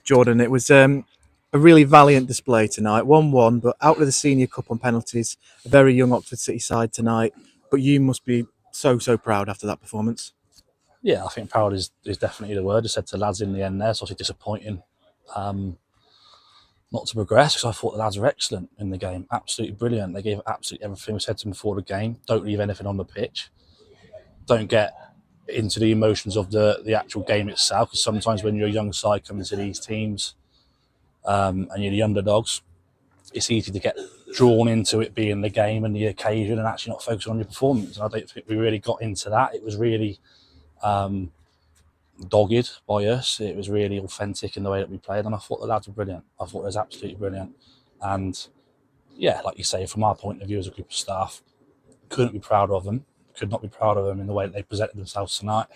Jordan, it was a really valiant display tonight. 1-1, but out of the Senior Cup on penalties. A very young Oxford City side tonight. But you must be so proud after that performance. Yeah, I think proud is definitely the word. I said to the lads in the end there, it's obviously disappointing not to progress because I thought the lads were excellent in the game. Absolutely brilliant. They gave absolutely everything we said to them before the game. Don't leave anything on the pitch. Don't get into the emotions of the actual game itself, because sometimes when you're a young side coming to these teams and you're the underdogs, it's easy to get drawn into it being the game and the occasion and actually not focusing on your performance. And I don't think we really got into that. It was really dogged by us. It was really authentic in the way that we played, and I thought the lads were brilliant. I thought it was absolutely brilliant. And yeah, like you say, from our point of view as a group of staff, couldn't be proud of them. Could not be proud of them in the way that they presented themselves tonight.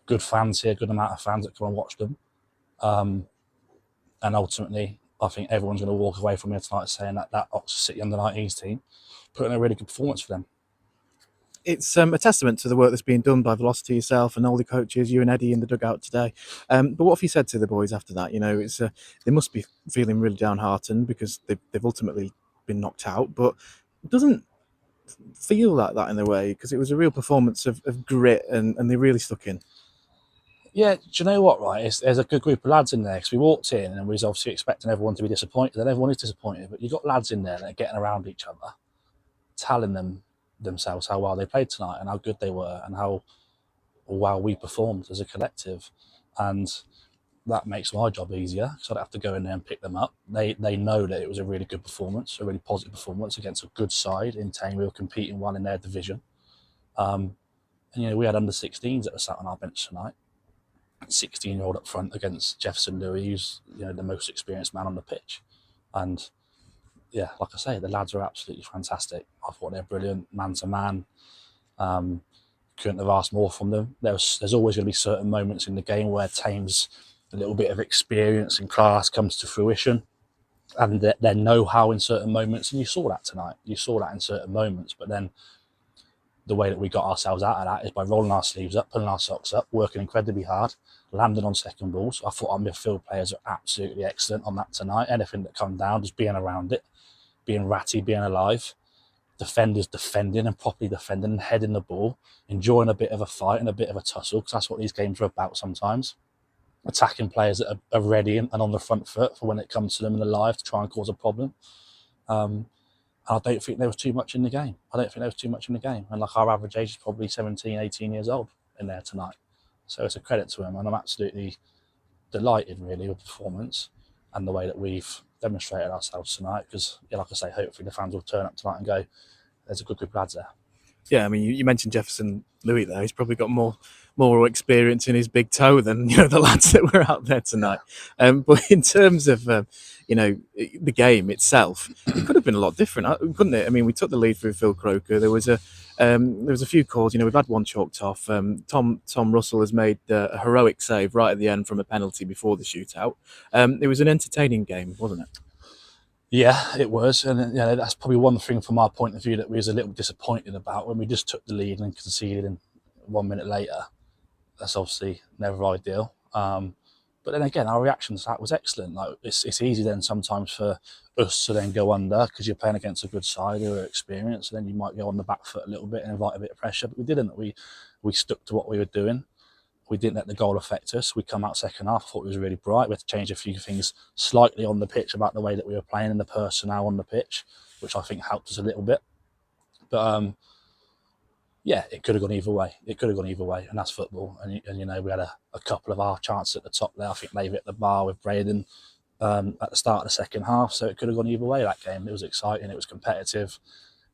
Good fans here, good amount of fans that come and watch them. And ultimately, I think everyone's going to walk away from here tonight saying that Oxford City under-19s team put in a really good performance for them. It's a testament to the work that's being done by Velocity, yourself, and all the coaches, you and Eddie in the dugout today. But what have you said to the boys after that? You know, it's they must be feeling really downhearted because they've ultimately been knocked out, but it doesn't feel like that in a way because it was a real performance of grit and they really stuck in. Yeah, do you know what, right? There's a good group of lads in there because we walked in and we was obviously expecting everyone to be disappointed, and everyone is disappointed, but you've got lads in there that are getting around each other, telling themselves how well they played tonight and how good they were and how well we performed as a collective. And that makes my job easier because I don't have to go in there and pick them up. They know that it was a really good performance, a really positive performance against a good side in Tame. We were competing well in their division. And, we had under 16s that were sat on our bench tonight. 16-year-old up front against Jefferson Louis, who's the most experienced man on the pitch. And yeah, like I say, the lads are absolutely fantastic. I thought they're brilliant, man to man. Couldn't have asked more from them. There's always going to be certain moments in the game where Tame's a little bit of experience and class comes to fruition, and their know-how in certain moments. And you saw that tonight. You saw that in certain moments. But then the way that we got ourselves out of that is by rolling our sleeves up, pulling our socks up, working incredibly hard, landing on second balls. I thought our midfield players are absolutely excellent on that tonight. Anything that come down, just being around it, being ratty, being alive. Defenders defending and properly defending and heading the ball, enjoying a bit of a fight and a bit of a tussle, because that's what these games are about sometimes. Attacking players that are ready and on the front foot for when it comes to them and alive to try and cause a problem. I don't think there was too much in the game. And like our average age is probably 17, 18 years old in there tonight. So it's a credit to him. And I'm absolutely delighted, really, with the performance and the way that we've demonstrated ourselves tonight. Because, like I say, hopefully the fans will turn up tonight and go, there's a good group of lads there. Yeah, I mean, you mentioned Jefferson Louis there. He's probably got more experience in his big toe than the lads that were out there tonight. Yeah. But in terms of the game itself, it could have been a lot different, couldn't it? I mean, we took the lead through Phil Croker. There was a few calls. We've had one chalked off. Tom Russell has made a heroic save right at the end from a penalty before the shootout. It was an entertaining game, wasn't it? Yeah, it was. And that's probably one thing from our point of view that we was a little disappointed about when we just took the lead and conceded in 1 minute later. That's obviously never ideal. But then again, our reaction to that was excellent. Like it's easy then sometimes for us to then go under because you're playing against a good side who are experienced, and then you might go on the back foot a little bit and invite a bit of pressure. But we didn't. We stuck to what we were doing. We didn't let the goal affect us. We come out second half, I thought it was really bright. We had to change a few things slightly on the pitch about the way that we were playing and the personnel on the pitch, which I think helped us a little bit. But yeah, it could have gone either way. And that's football. And we had a couple of our chances at the top there. I think they've hit the bar with Braden at the start of the second half, so it could have gone either way, that game. It was exciting, it was competitive.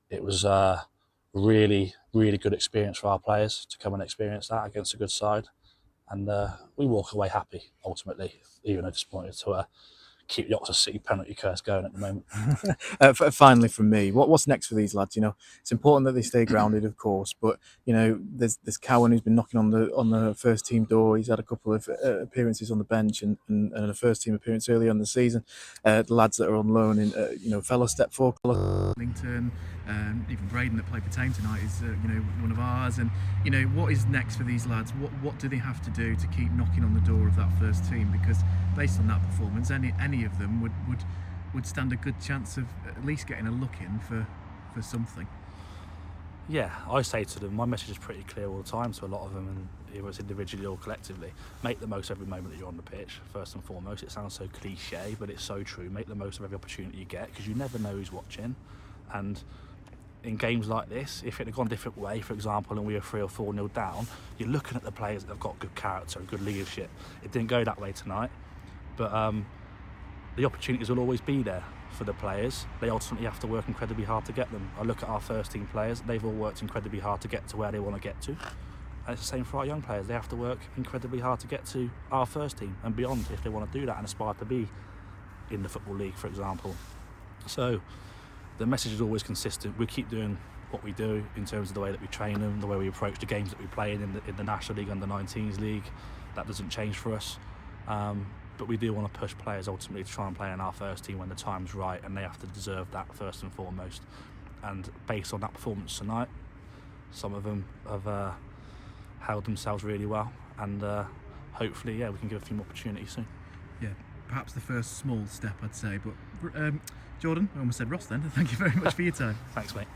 It was a really, really good experience for our players to come and experience that against a good side. And we walk away happy, ultimately, even though disappointed to keep the Oxford City penalty curse going at the moment. Finally, from me, what's next for these lads? You know, it's important that they stay grounded, of course, but you know, there's Cowan who's been knocking on the first team door. He's had a couple of appearances on the bench and a first team appearance earlier in the season. The lads that are on loan, in you know, fellow step four, Linton, even Braden that played for Tame tonight is you know, one of ours. And you know, what is next for these lads? What do they have to do to keep knocking on the door of that first team? Because based on that performance, any of them would stand a good chance of at least getting a look in for something. Yeah, I say to them, my message is pretty clear all the time to a lot of them, and either it's individually or collectively. Make the most of every moment that you're on the pitch, first and foremost. It sounds so cliche, but it's so true. Make the most of every opportunity you get, because you never know who's watching. And in games like this, if it had gone a different way, for example, and we were 3 or 4-0 down, you're looking at the players that have got good character and good leadership. It didn't go that way tonight, but the opportunities will always be there for the players. They ultimately have to work incredibly hard to get them. I look at our first team players, they've all worked incredibly hard to get to where they want to get to. And it's the same for our young players. They have to work incredibly hard to get to our first team and beyond if they want to do that and aspire to be in the Football League, for example. So the message is always consistent. We keep doing what we do in terms of the way that we train them, the way we approach the games that we play in the National League and the 19s League. That doesn't change for us. But we do want to push players ultimately to try and play in our first team when the time's right, and they have to deserve that first and foremost. And based on that performance tonight, some of them have held themselves really well, and hopefully, yeah, we can give a few more opportunities soon. Yeah, perhaps the first small step, I'd say. But Jordan, I almost said Ross then. Thank you very much for your time. Thanks, mate.